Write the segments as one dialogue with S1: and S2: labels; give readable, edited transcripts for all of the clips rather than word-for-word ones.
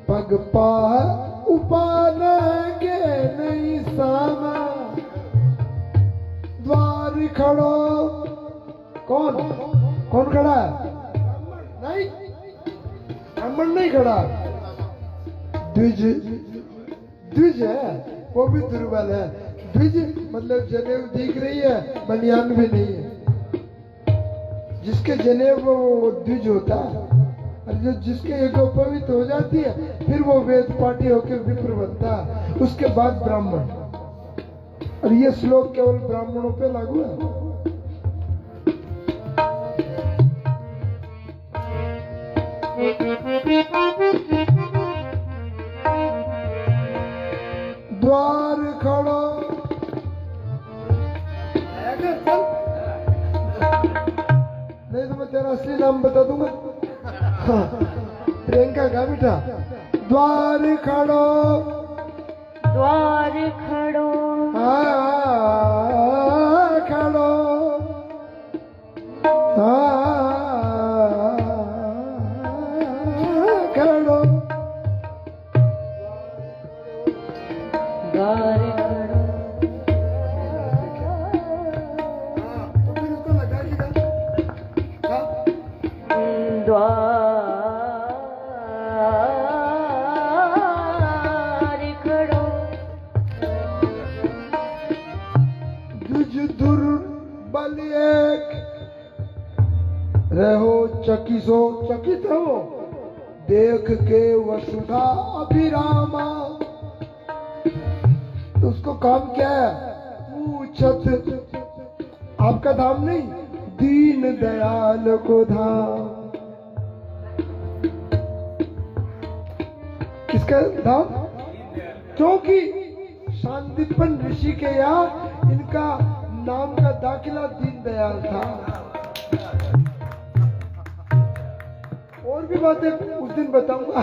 S1: पग पा उपालेंगे नहीं सामा द्वार खड़ो। कौन कौन खड़ा है? नहीं, ब्राह्मण नहीं खड़ा। द्विज, द्विज है वो भी दुर्बल है। द्विज मतलब जनेऊ दिख रही है, बनियान भी नहीं है। जिसके जनेऊ वो द्विज होता है, और जो जिसके एगो पवित्र हो जाती है फिर वो वेद पाठी होकर विप्र बनता है, उसके बाद ब्राह्मण। और ये श्लोक केवल ब्राह्मणों पे लागू है। द्वार खड़ो, नहीं तो मैं तेरा असली नाम बता दूंगा। प्रियंका का बेटा। द्वार खड़ो,
S2: द्वार खड़ो,
S1: खड़ो, खड़ो,
S2: द्वार खड़ो, द्वार खड़ो।
S1: द्विज दुर्बल एक रहो चकिसो, चकित हो देख के वसुधा अभिरामा। तो उसको काम क्या है? पूछत आपका धाम नहीं, दीन दयाल को धाम। किसका धाम? क्योंकि शांतिपन ऋषि के यहाँ इनका नाम का दाखिला दीन दयाल था। और भी बातें उस दिन बताऊंगा,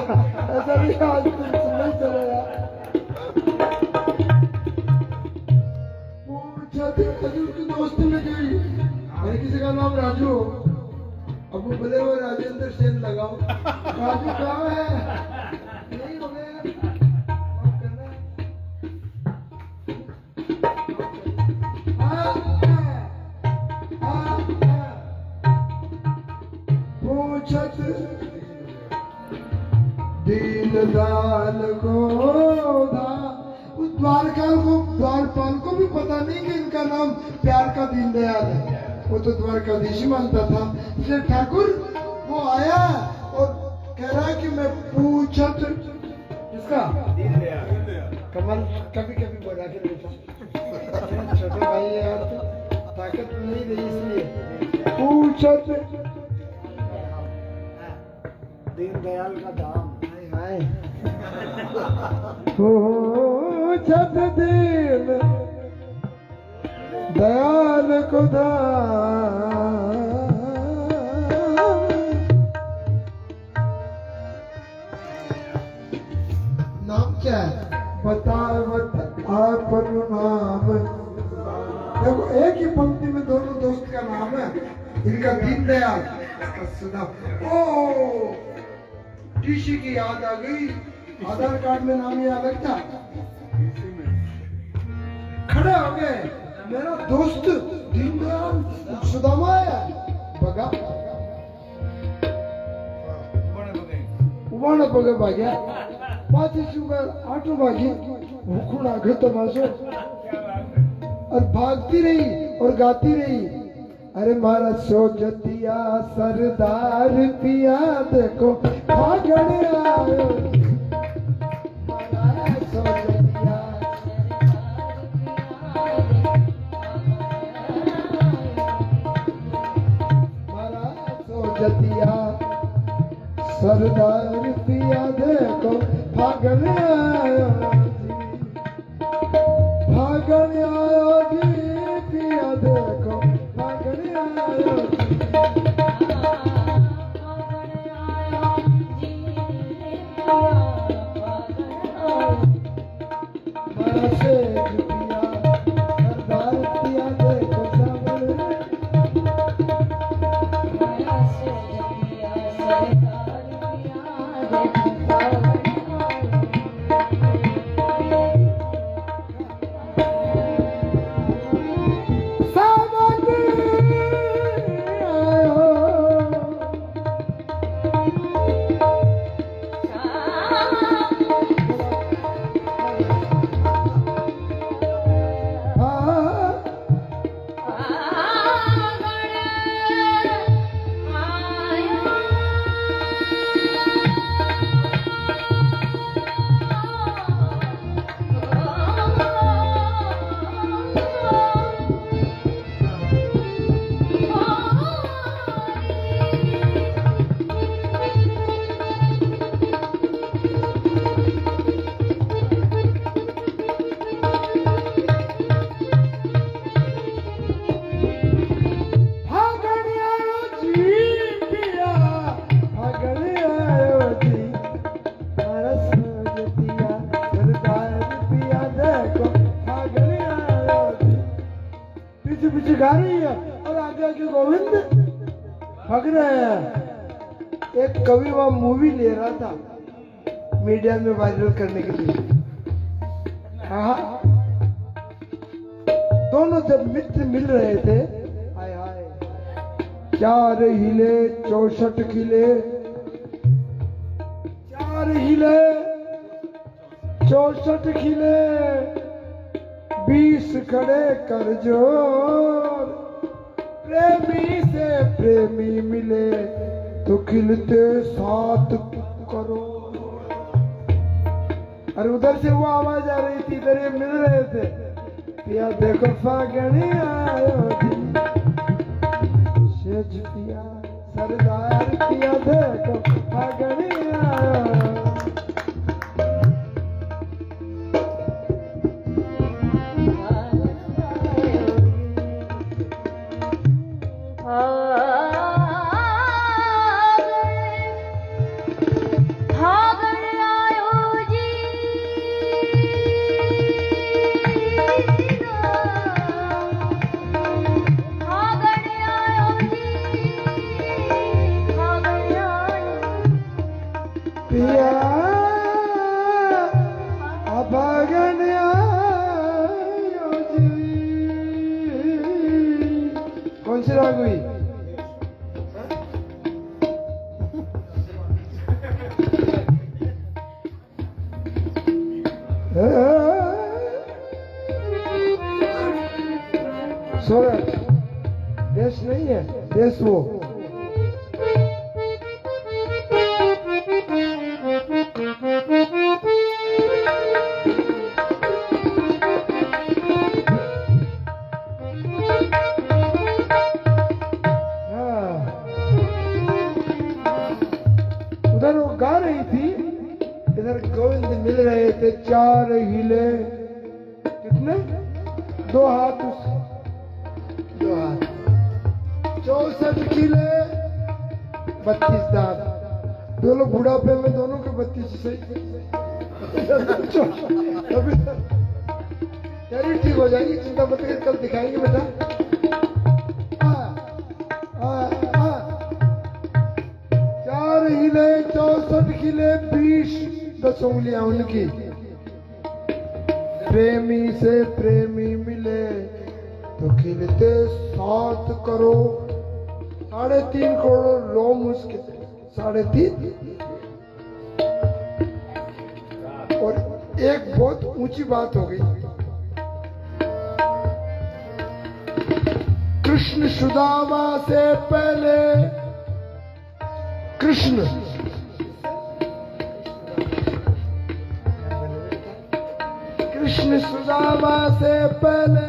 S1: ऐसा नहीं आज नहीं चलेगा। की दोस्ती में गई, मैंने किसी का नाम राजू हो, अब वो बोले वो राजेंद्र सेन लगाओ। राजू कहाँ है? नहीं हो गया, पूछत दीन दयाल को धा। उस द्वारपाल को भी पता नहीं कि इनका नाम प्यार का दीन दयाल है, वो तो द्वारकाधीश ही मानता था। इसलिए ठाकुर वो आया और कह रहा है कि मैं पूछत इसका कमल कभी कभी बोला के लेता छोटे भाई यार ताकत नहीं रही, इसलिए पूछत
S3: दीन दयाल का धाम।
S1: हाय पूछत दीन दयाल को धाम। नाम क्या है? बतावत आपन नाम। देखो एक ही पंक्ति में दोनों दोस्त का नाम है। इनका दीन दयाल, सुना। ओ टीसी की याद आ गई, आधार कार्ड में नाम ये अलग था। खड़े हो गए, मेरा दोस्त दीनदयाल सुदामा आया बगा उबाना बगे भाग्या 5 सुगर 8 भागी भूखुड़ा आगे तमाशो और भागती रही और गाती रही। अरे मारा सोजतिया सरदार पिया देखो भागने आयो। मारा सोजतिया जतिया सरदार पिया देखो भागने आयो जी, भागने आयो जी पिया देखो भागने आयो भाग रहे हैं। एक कवि वहां मूवी ले रहा था मीडिया में वायरल करने के लिए। हाँ, दोनों जब मित्र मिल रहे थे, हाय हाय, 4 हिले 64 किले, 4 हिले 64 किले, 20 खड़े कर जोर, प्रेमी से प्रेमी मिले तो खिलते 7 करोड़। और उधर से वो आवाज आ रही थी, इधर ये मिल रहे थे, पिया देखो फागणी आयो जी, सेज पिया सरदार पिया देखो फागणी आयो। पिया अभागन आयो जी। कौन सी राग हुई? सूरत देश नहीं है, देश वो। उधर वो गा रही थी, इधर गोविंद मिल रहे थे। 4 हिले, कितने? 2 हाथ, 2 हाथ, 64 किले, 32 दांत। दोनों बुढ़ापे में दोनों के 32 सही। शरीर ठीक हो जाएगी, चिंता मत कर, कल दिखाएंगे बेटा। 4 हिले 64 किले, 20 उंगलियां उनकी, प्रेमी से प्रेमी मिले तो खिलते 7 करोड़, 3.5 करोड़ रोम उसके, 3.5। और एक बहुत ऊंची बात हो गई, कृष्ण सुदामा से पहले, कृष्ण सुदामा से पहले,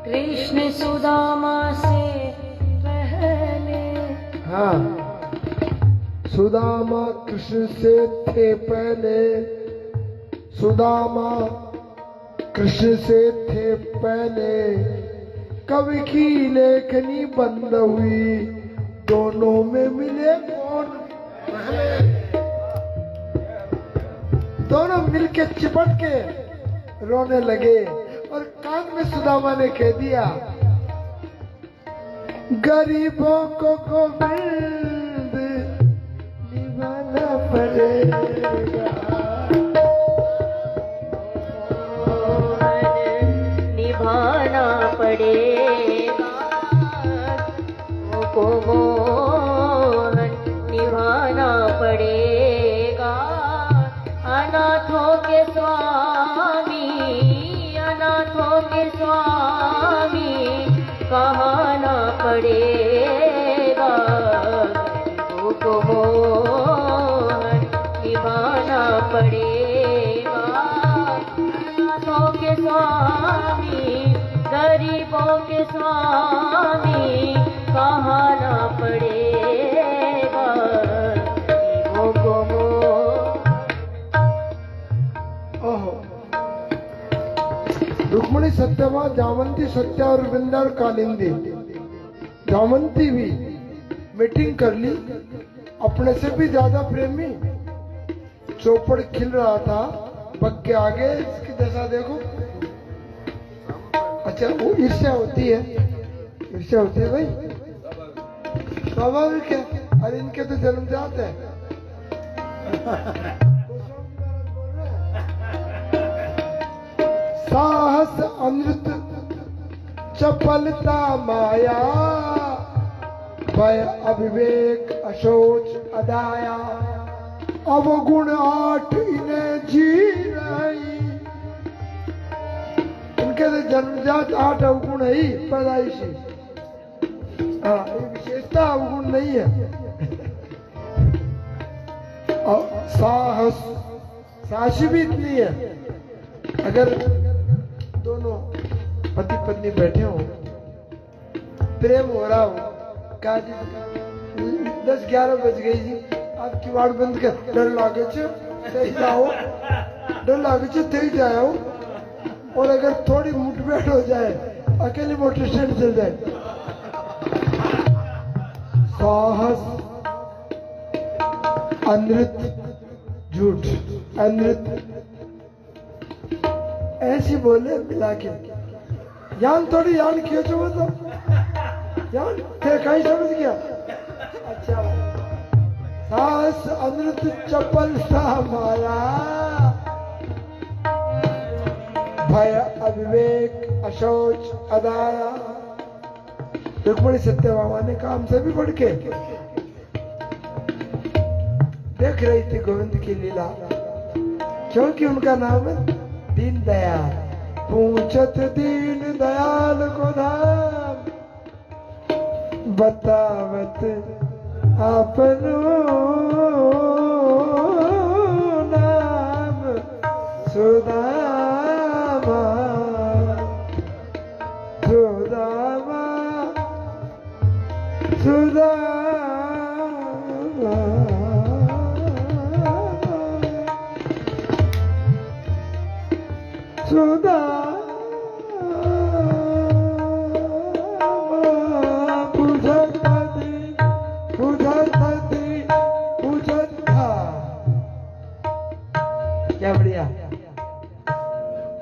S2: कृष्ण सुदामा से पहले,
S1: हाँ, सुदामा कृष्ण से थे पहले, सुदामा कृष्ण से थे पहले, कवि की लेखनी बंद हुई, दोनों में मिले कौन पहले। दोनों मिलके चिपट के रोने लगे और कान में सुदामा ने कह दिया, गरीबों को गोविंद निभाना पड़ेगा,
S2: निभाना पड़ेगा, को मोहन निभाना पड़ेगा। अनाथों के स्वामी, अनाथों के स्वामी कहना पड़ेगा, को मोहन निभाना पड़ेगा। अनाथों के स्वामी, गरीबों के स्वामी कहना पड़ेगा,
S1: रुक्मणी सत्यमा, जामंती सत्या और वृंदा और कालिंदी। जामंती भी मीटिंग कर ली, अपने से भी ज्यादा प्रेमी, चौपड़ खिल रहा था, बग के आगे इसकी दशा देखो। अच्छा, वो ईर्ष्या होती है, ईर्ष्या होती है भाई। स्वाभाविक है, अरे इनके तो जन्मजात है। साहस अमृत चपलता माया, भय अविवेक अशोच अदाया, अवगुण 8 इन्हें जी रही। इनके तो जन्मजात 8 अवगुण है ही, पैदाइशी। हाँ, ये विशेषता अवगुण नहीं है। और साहस, साहसी भी इतनी है, अगर दोनों पति पत्नी बैठे हो, प्रेम हो रहा हो, कहा जी 10-11 बज गई जी, आप किवाड़ बंद कर, डर लागे थे जाओ, डर लागे थे जाओ। और अगर थोड़ी मुठभेड़ हो जाए, अकेली मोटर स्टैंड चल जाए, साहस अनृत झूठ, अनृत ऐसी बोले मिला के, यान थोड़ी यान क्यों जो मतलब यान थे कहीं समझ गया। अच्छा, साहस अनृत चपल सा माया, भय अविवेक अशौच अदाया। रुक्मिणी सत्यभामा ने काम से भी बढ़ के देख रही थी गोविंद की लीला, क्योंकि उनका नाम है दीन दयाल। पूछत दीन दयाल को धाम, बतावत आपनो नाम सुदामा, सुदामा, सुदामा, सुदामा। क्या बढ़िया,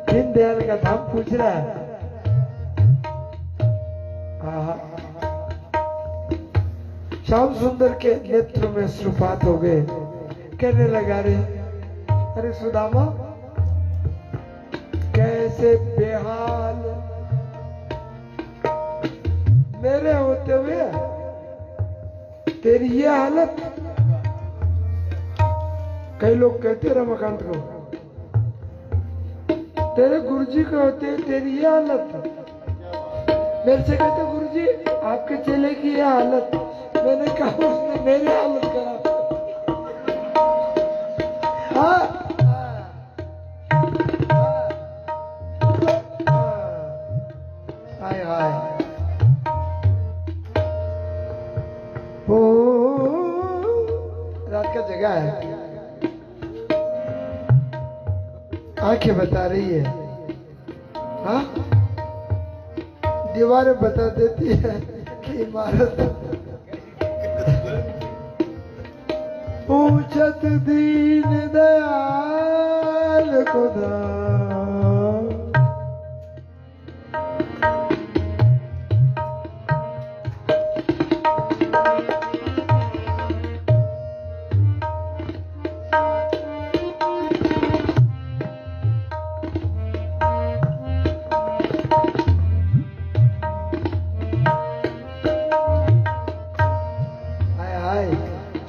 S1: दीन दयाल का धाम पूछ रहा है। श्याम सुंदर के नेत्र में श्रुपात हो गए, कहने लगा रे, अरे सुदामा कैसे बेहाल मेरे होते हुए तेरी ये हालत। कई लोग कहते रमाकांत को, तेरे गुरुजी को होते तेरी ये हालत। मेरे से कहते गुरुजी आपके चेले की ये हालत। मैंने कहा उसने मेरी हालत करा। हाँ, हाय हाय, रात का जगह है, आंखें बता रही है, हाँ दीवारें बता देती है कि इमारत। पूछत दीन दयाल को धाम,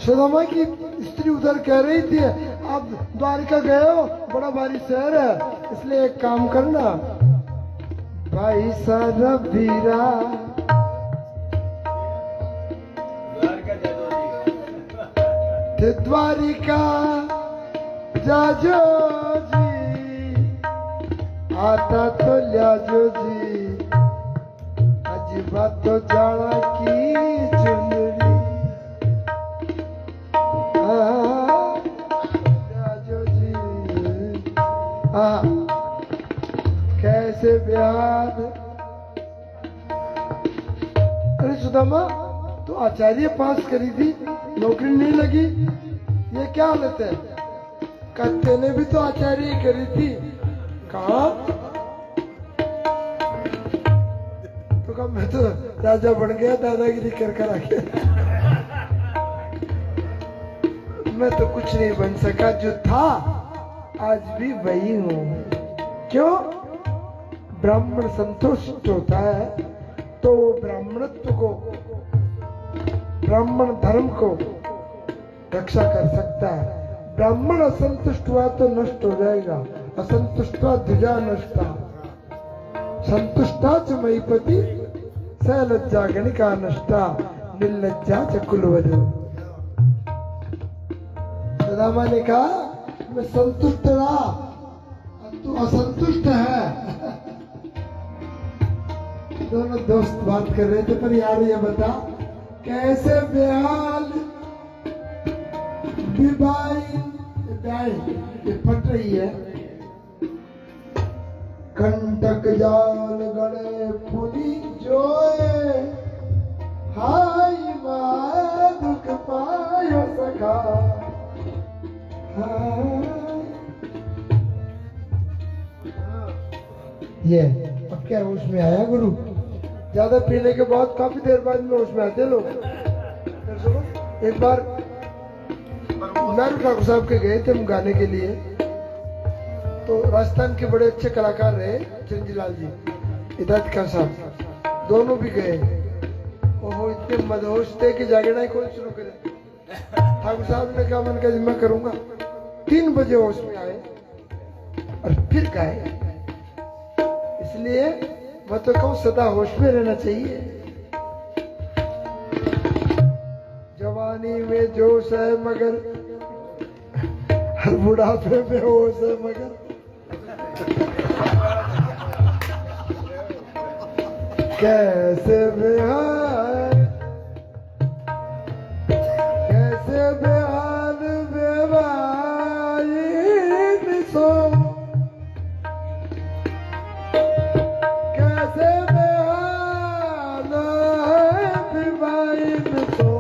S1: सुदामा की स्त्री उधर कह रही थी, आप द्वारिका गए हो, बड़ा भारी शहर है, इसलिए एक काम करना, भाई सारा वीरा द्वारिका जाजो जी, आता तो ल्याजो जी, अजीबा तो जाना की चुनरी। कैसे ब्याह। अरे सुदामा तो आचार्य पास करी थी, नौकरी नहीं लगी, ये क्या हालत है? कहते ने भी तो आचार्य करी थी। कहा तो कहा मैं तो राजा बन गया, दादागिरी कर कर आ गया। मैं तो कुछ नहीं बन सका, जो था आज भी वही हूं। क्यों? ब्राह्मण संतुष्ट होता है तो वो ब्राह्मणत्व को, ब्राह्मण धर्म को रक्षा कर सकता है। ब्राह्मण असंतुष्ट हुआ तो नष्ट हो जाएगा। असंतुष्ट द्विजा नष्टा, संतुष्टा च महीपति स लज्जा गणिका नष्टा, निर्लज्जा च कुलवधू। सदामा ने कहा मैं संतुष्ट रहा, तू असंतुष्ट है। दोनों दोस्त बात कर रहे थे, पर यार ये बता कैसे बेहाल विवाही ये फट रही है। कंटक जाल गड़े पुनी जोए, हाय माँ दुख पायो सखा। ये अब क्या होश में आया गुरु? ज्यादा पीने के बाद काफी देर बाद में होश में आते लोग। एक बार नारू ठाकुर साहब के गए थे हम गाने के लिए, तो राजस्थान के बड़े अच्छे कलाकार रहे चंजीलाल जी, हिदायत खान साहब, दोनों भी गए। वो इतने मदहोश थे कि जागना ही कौन शुरू करे। ठाकुर साहब ने कहा मन का जिम्मा करूंगा। 3 बजे होश में आए और फिर गाए। इसलिए मैं तो कहूँ सदा होश में रहना चाहिए। जवानी में जोश है मगर हर बुढ़ापे में होश है मगर। कैसे बेहाल, कैसे बेहाल बेवाइन सो, कैसे बेहाल बेवाइन सो।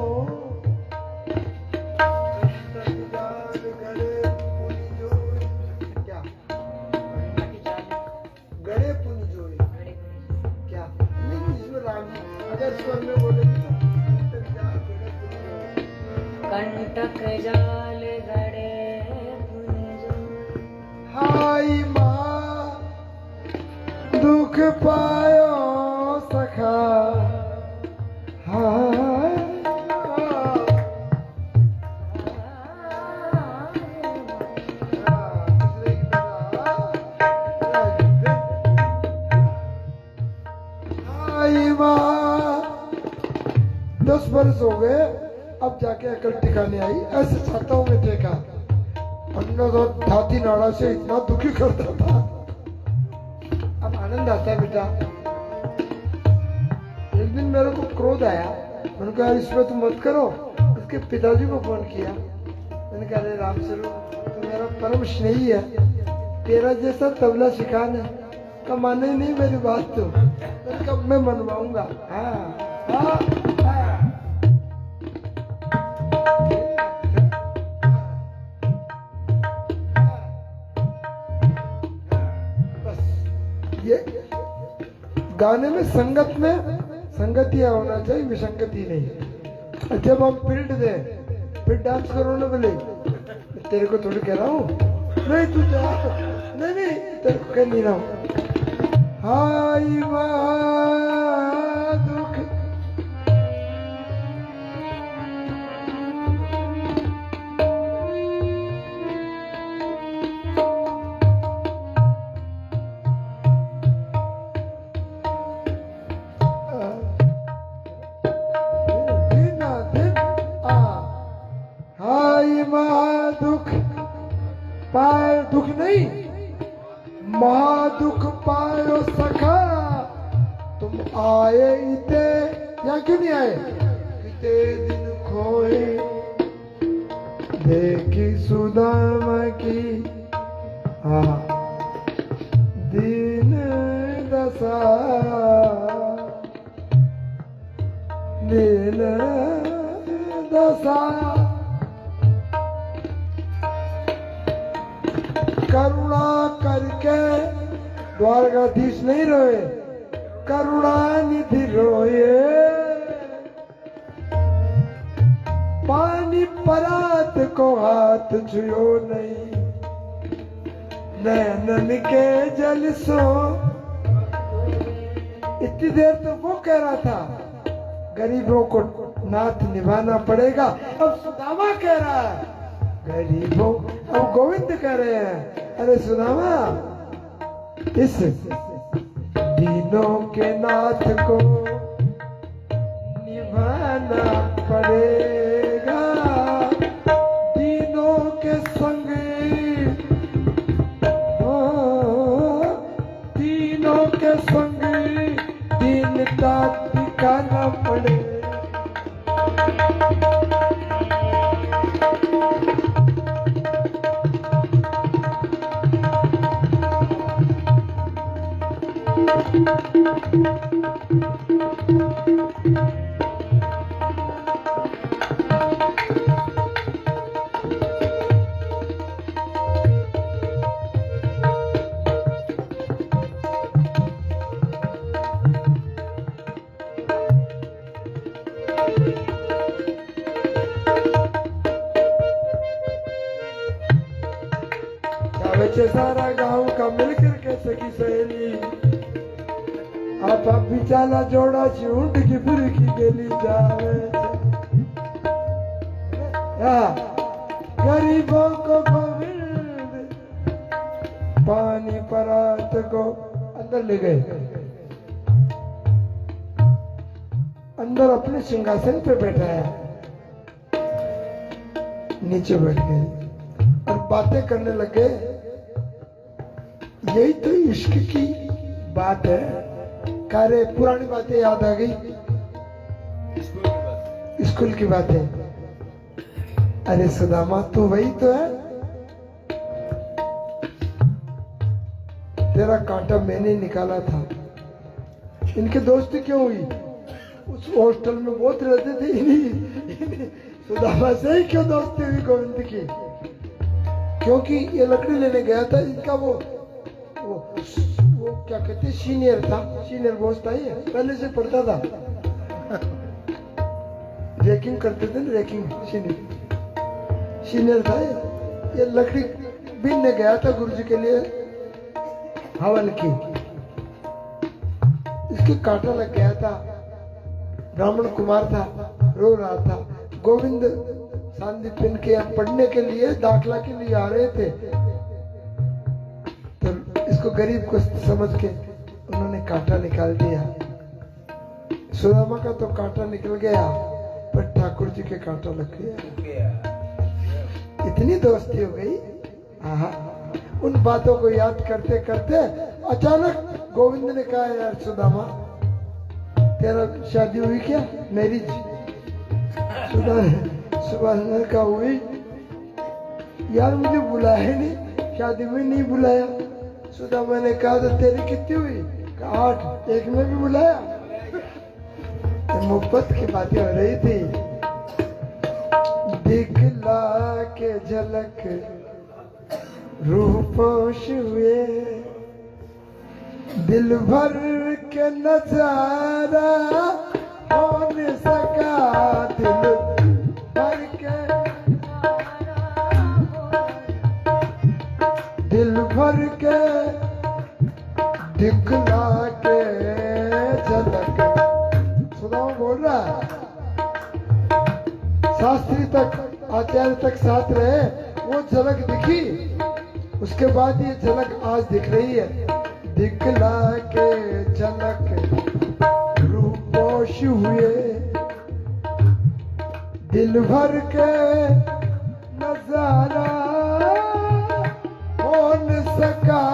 S1: क्या गड़े पुन जोड़े, क्या नहीं इसमें राम अगर स्वर में बोलेंगे
S2: कंटक जाल गड़े पुंजो,
S1: हाय माँ दुख पायो सखा। हाय हाय माँ 10 बरस हो गए, अब जाके अकल ठिकाने आई। ऐसे छाताओं में देखा, अन्ना तो छाती नाड़ा से इतना दुखी करता था। अब आनंद आता है बेटा। एक दिन मेरे को क्रोध आया, मैंने कहा इसमें तुम मत करो। उसके पिताजी को फोन किया, मैंने कहा अरे राम स्वरूप तू मेरा परम स्नेही है, तेरा जैसा तबला सिखाने का माने नहीं मेरी बात। तो मैंने कहा मैं मनवाऊंगा। हाँ हाँ ये गाने में संगतियां होना चाहिए, विसंगति नहीं। जब हम फील्ड दे फिर डांस करो ना, बोले तेरे को थोड़ी कह रहा हूँ, नहीं तू जा, नहीं तेरे को कह नहीं रहा हूँ। हाय माँ दुख पाए दुख नहीं, महादुख पायो सखा। तुम आए इते या क्यों नहीं आए? किते दिन खोए देखी सुदामा की दीन दशा, दीन दशा। करुणा करके द्वारकाधीश नहीं रोए, करुणा निधि रोए। पानी परात को हाथ छुयो नहीं, नैनन के जल सो। इतनी देर तो वो कह रहा था गरीबों को नाथ निभाना पड़ेगा, अब सुदामा कह रहा है गरीबों, अब गोविंद कह रहे हैं अरे सुदामा इस दीनों के नाथ को निभाना पड़ेगा, दीनों के संग दीनों के संग दीनता दिखाना पड़ेगा। बच्चे सारा गांव का मिलकर के सखी सहेली आप बिचाला जोड़ा ऊंट की फिर की गेली जावे गरीबों को गोविंद पानी परात को अंदर ले गए, अंदर अपने सिंहासन पे बैठा है, नीचे बैठ गए और बातें करने लगे। यही तो इश्क की बात है। कारे पुरानी बातें याद आ गई, स्कूल की बातें। अरे सुदामा तू वही तो है, तेरा कांटा मैंने निकाला था। इनके दोस्ती क्यों हुई? उस हॉस्टल में बहुत रहते थे, सुदामा से ही क्यों दोस्ती हुई गोविंद की? क्योंकि ये लकड़ी लेने गया था, इनका वो क्या कहते सीनियर था, सीनियर बॉस था, ये पहले से पढ़ता था, रैकिंग करते थे ना, रैकिंग सीनियर था ये लकड़ी बीनने गया था गुरुजी के लिए हवन की, इसके कांटा लग गया था। ब्राह्मण कुमार था, रो रहा था। गोविंद सांदीपन के पढ़ने के लिए दाखला के लिए आ रहे थे, तो इसको गरीब को समझ के उन्होंने कांटा निकाल दिया। सुदामा का तो कांटा निकल गया, पर ठाकुर जी के कांटा लग गया। इतनी दोस्ती हो गई। आहा, उन बातों को याद करते करते अचानक गोविंद ने कहा, यार सुदामा तेरा शादी हुई क्या? मैरिज? सुदामा ने कहा हुई। यार मुझे बुलाया नहीं, शादी में नहीं बुलाया। सुदामा ने कहा तो तेरी कितनी हुई? कहा 8, एक में भी बुलाया। मोहब्बत की बातें हो रही थी। दिखला के झलक रूपोश हुए, दिल भर के नजारा हो न सका, दिल भर के दिल भर के दिखला के झलक। सुदामा बोल रहा है, शास्त्री तक आचार्य तक साथ रहे, वो झलक दिखी, उसके बाद ये झलक आज दिख रही है। दिखला के झलक रूपोश हुए, दिल भर के नजारा हो न सका,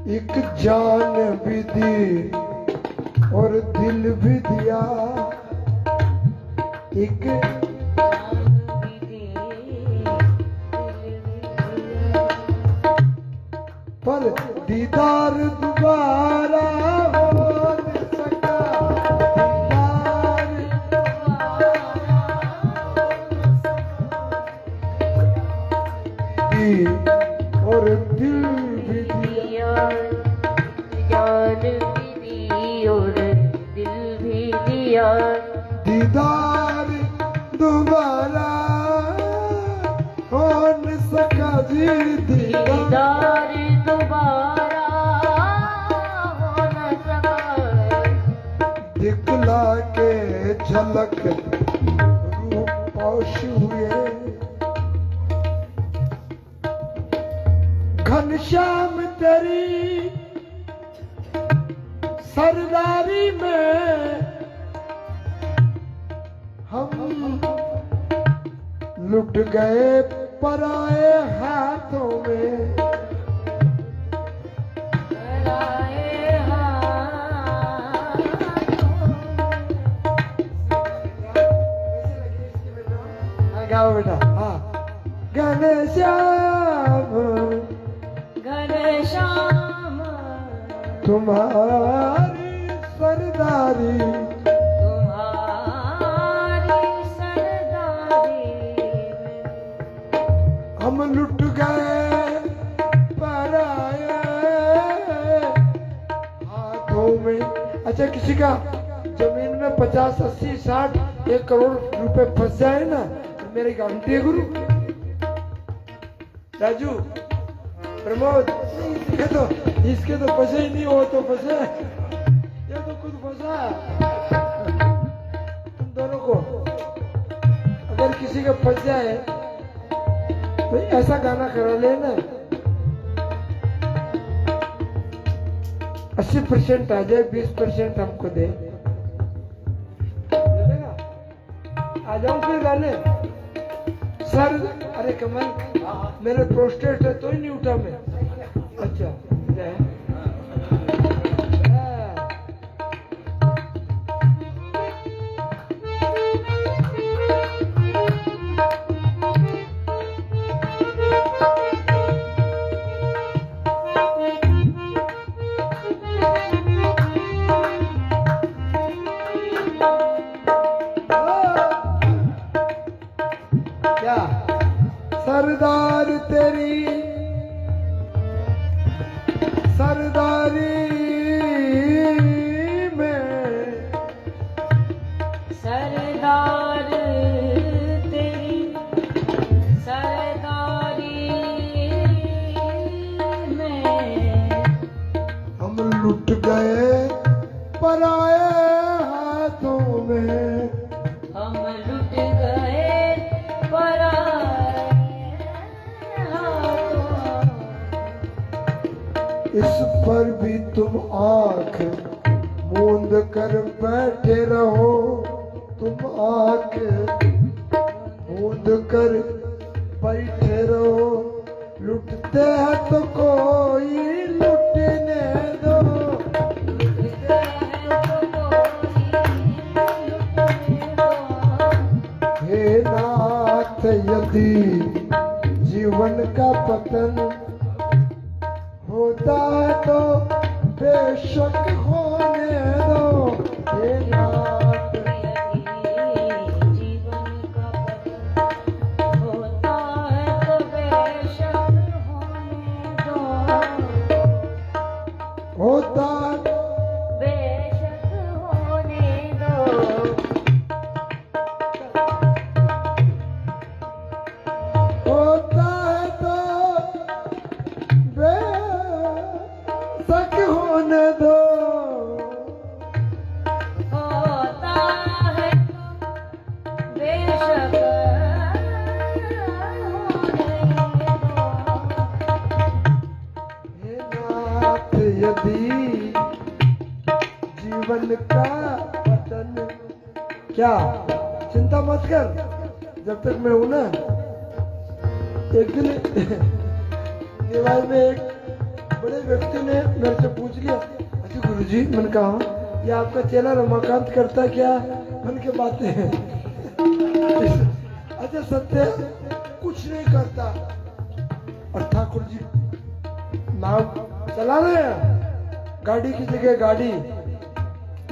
S1: एक जान भी दी और दिल भी दिया, एक पर दीदार दोबारा हो न सका।
S2: पिया
S1: दीदार दोबारा हो न सका जी, दीदार
S2: दीदार दोबारा हो न सका,
S1: दिखला के झलक रूप पोष हुए, घनश्याम तेरी सरदारी में हम लुट गए पराए हाथों में,
S2: पराए हाथों।
S1: गाओ बेटा, हाँ। घनश्याम
S2: घनश्याम
S1: तुम्हारी सरदारी,
S2: तुम्हारी सरदारी में
S1: हम लुट गए पराए हाथों में। अच्छा, किसी का जमीन में 50, 80, 60, 1 करोड़ रुपए फंस जाए ना, तो मेरी गारंटी है गुरु। राजू, प्रमोद, इसके तो फंसे ही नहीं, हो तो फंसे, ये तो खुद फंसा। तुम दोनों को अगर किसी का फंस जाए तो ऐसा गाना करा लेना, 80% आ जाए, 20% हमको दे देगा। आ जाऊं फिर गाने सर। अरे कमल, मेरे प्रोस्टेट है तो ही नहीं उठा मैं। अच्छा, क्या सरदार तेरी सरदारी में,
S2: सरदार तेरी सरदारी में
S1: हम लुट गए पराए हाथों में,
S2: हम लुट गए पराए हाथों।
S1: इस पर भी तुम आंख मूंद कर बैठे रहो, तुम आंख मूंद कर बैठे रहो, लुटते हैं तो कोई लुटने दो,
S2: लुटते हैं तो कोई लुटने दो।
S1: हे नाथ यदि जीवन का पतन होता है तो बेशक होने दो, हे नाथ
S2: जीवन का पतन होता है तो बेशक होने दो,
S1: होता
S2: बेशक होने दो।
S1: होता है तो बेशक होने दो,
S2: होता है बेशक होने दो।
S1: हे नाथ यदि जीवन का पतन, क्या चिंता मत कर, जब तक मैं हूं ना। एक दिन निवास में एक बड़े व्यक्ति ने मेरे से पूछ लिया, अच्छा गुरुजी, मैंने कहा ये आपका चेला रमाकांत करता क्या? मन के बातें हैं। अच्छा सत्य कुछ नहीं करता, और ठाकुर जी नाव चला रहे हैं, गाड़ी की जगह गाड़ी,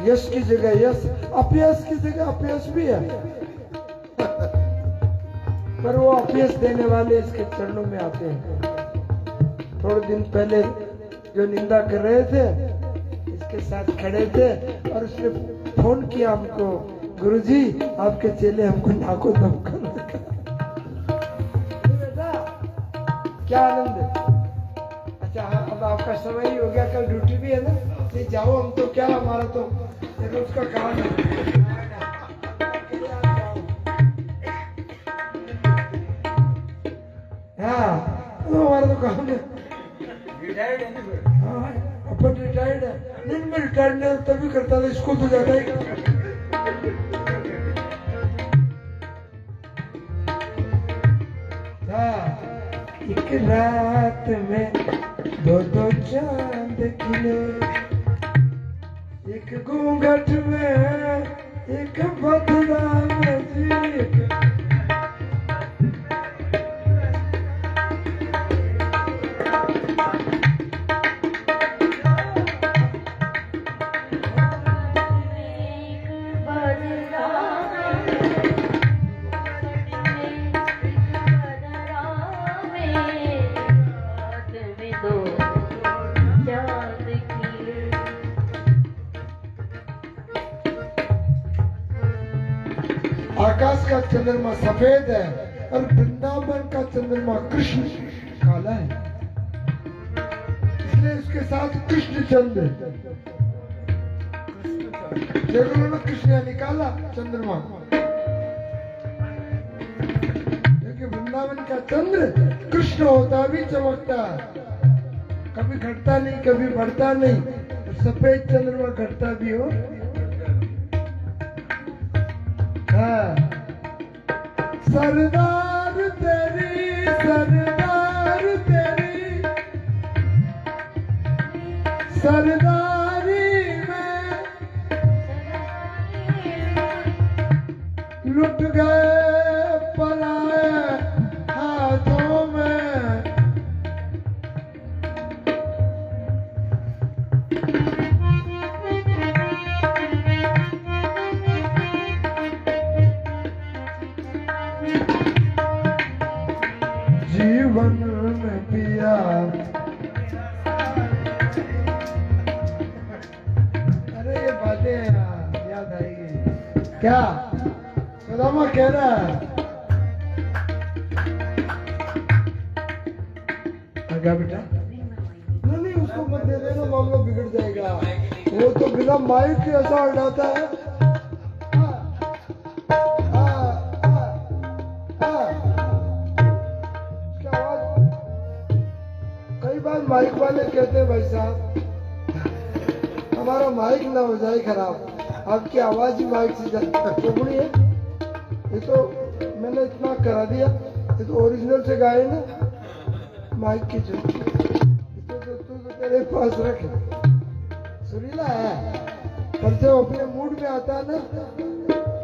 S1: यश की जगह यश, अपयश की जगह अपयश भी है। पर वो अपयश देने वाले इसके चरणों में आते हैं। थोड़े दिन पहले जो निंदा कर रहे थे इसके साथ खड़े थे और उसने फोन किया हमको, गुरुजी आपके चेले हमको नाको दम कर बेटा क्या आनंद है। अच्छा हाँ, अब आपका समय ही हो गया, कल ड्यूटी भी है ना, नहीं जाओ, हम तो क्या, हमारा तो एक रोज का काम है। हाँ तो हमारा तो काम है। हाँ अपन रिटायर्ड है, नहीं मैं रिटायर्ड नहीं तभी करता था, स्कूल तो जाता ही। हाँ एक रात में दो चांद खिले, एक घूंघट में एक बदला में जी। आकाश का चंद्रमा सफेद है और वृंदावन का चंद्रमा कृष्ण काला है, इसलिए उसके साथ कृष्ण चंद्र। देखो ना, कृष्ण यानी काला चंद्रमा, क्योंकि वृंदावन का चंद्र कृष्ण होता भी चमकता, कभी घटता नहीं कभी बढ़ता नहीं, सफेद चंद्रमा घटता भी हो। हाँ। सरदार तेरी सरदारी में लुट गए पलाए हाथों में। जीवन में पिया अरे ये बातें याद आएगी क्या, सुदामा कह रहा है आगे बेटा, नहीं उसको मत दे देना, मामला बिगड़ जाएगा, वो तो बिना माइक के ऐसा उड़ाता है। माइक वाले कहते हैं भाई साहब हमारा माइक ना हो जाए खराब, आपकी आवाज ही माइक से चुगड़ी है। ये तो मैंने इतना करा दिया, ये तो ओरिजिनल से गाए ना, माइक की तो तेरे पास रखे, सुरीला है, पर जब अपने मूड में आता है ना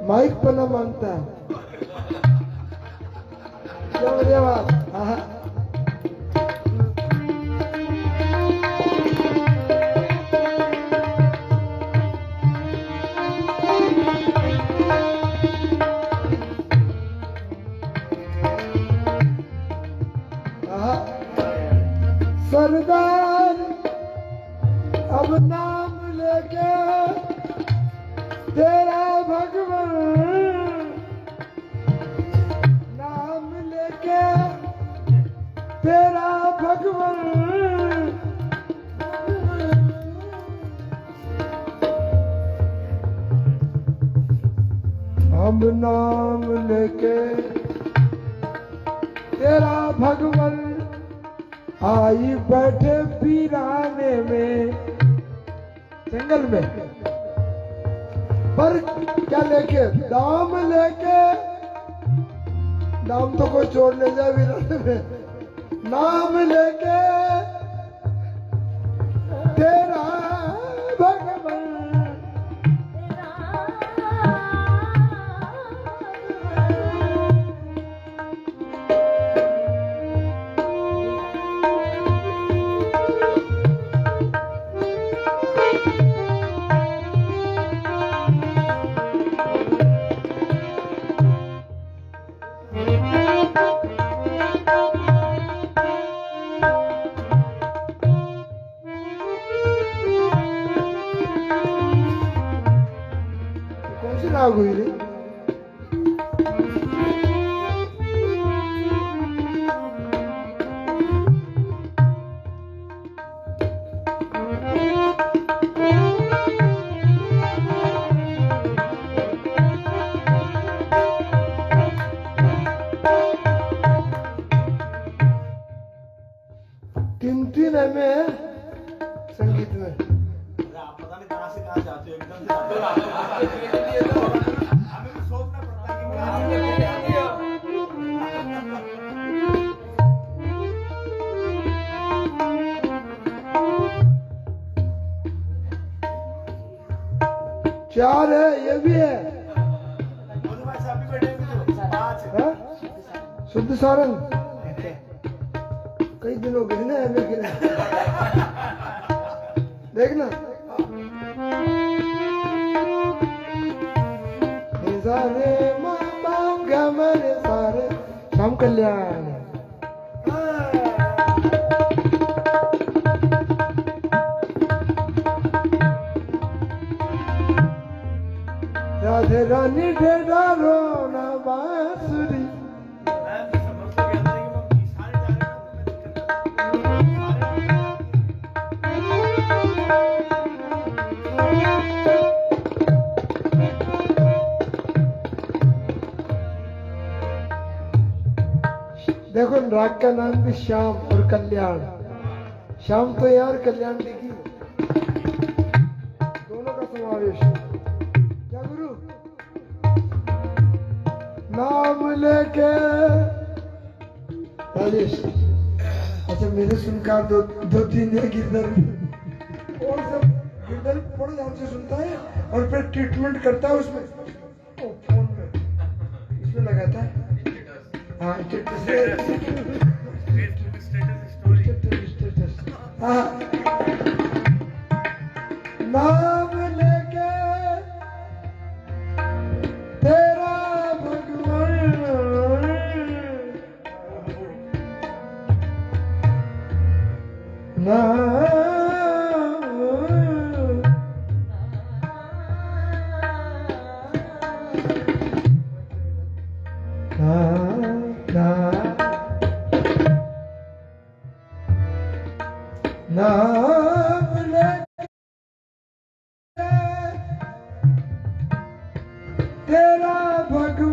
S1: माइक पना मांगता है। क्या बढ़िया बात। हाँ सरदार अब नाम लेके तेरा भगवान, नाम लेके तेरा भगवान, हम नाम लेके तेरा भगवान, आई बैठे वीराने में जंगल में, पर क्या लेके, दाम लेके, दाम तो कोई चोर ले जाए वीराने में, नाम लेके तेरा भगवान। कौन सी राग हुई रे? तीन तीन है में संगीत में।
S3: आप पता नहीं कहाँ से कहाँ जाते हो एकदम से हमें भी सोचना पड़ता है कि
S1: चार है, ये भी है।
S3: मधु भाई साहब भी बैठे हैं तो पाँच है।
S1: हाँ? शुद्ध सारंग कई दिन हो गए ना हमें गिरा। देखना सारे मामा गमन सारे श्याम कल्याण। राधे रानी ढेरा रोना बांसुरी।
S3: मैं तो समझ तो गया था कि वो सारे जा रहे
S1: देखो राग का नाम भी श्याम और कल्याण। श्याम तो यार, कल्याण देखी दोनों का समावेश है। क्या गुरु नाम लेके राजेश। अच्छा मेरे सुनकर दो तीन है गिरधर, और सब गिरधर बड़े ध्यान से सुनता है और फिर ट्रीटमेंट करता है उसमें। ओ, फोन में इसमें लगाता है। हाँ नाम लेके तेरा भगवान नाम लेके तेरा भगवान